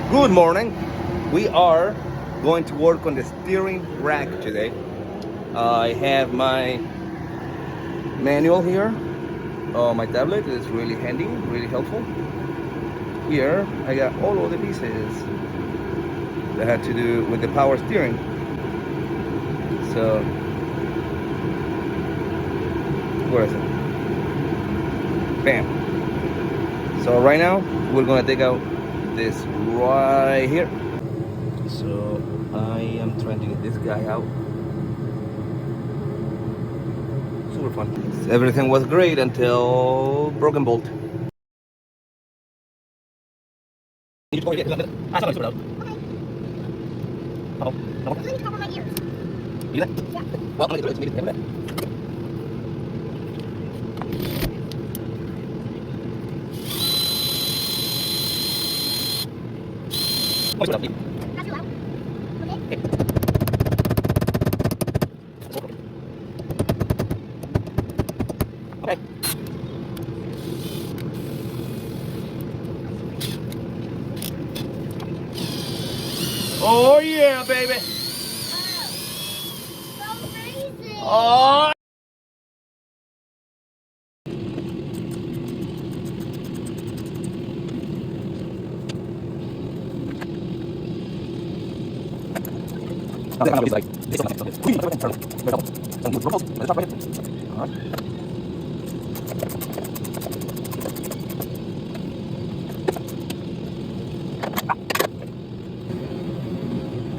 Good morning. We are going to work on the steering rack today. I have my manual here on my tablet. It's really handy, really helpful. Here I got all of the pieces that had to do with the power steering. So where is it? Bam. So right now we're gonna take out this right here. So I am trying to get this guy out. Super fun. Everything was great until broken bolt. Okay. Oh yeah, baby. Oh.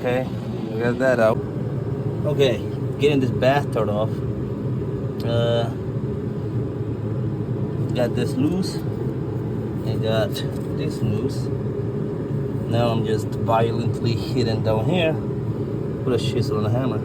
Okay, we got that out. Okay, getting this bath turned off. Got this loose and got this loose. Now I'm just violently hitting down here with a chisel and a hammer.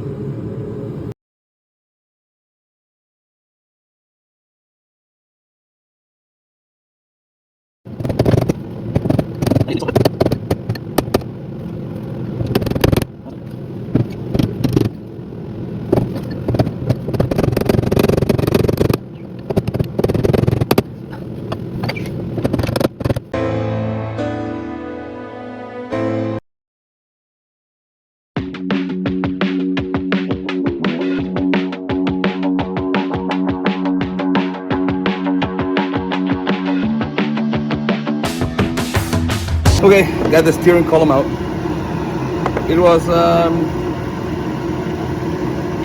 Okay, got the steering column out. It was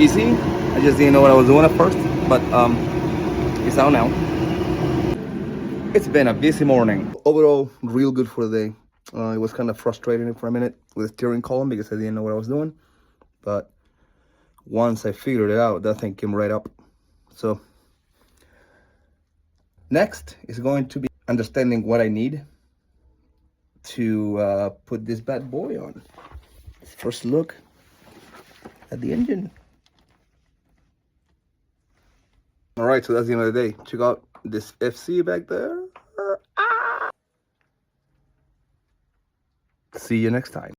easy. I just didn't know what I was doing at first, but it's out now. It's been a busy morning. Overall, real good for the day. It was kind of frustrating for a minute with the steering column because I didn't know what I was doing. But once I figured it out, that thing came right up. So next is going to be understanding what I need to put this bad boy on. First look at the engine. All right, so that's the end of the day. Check out this FC back there. See you next time.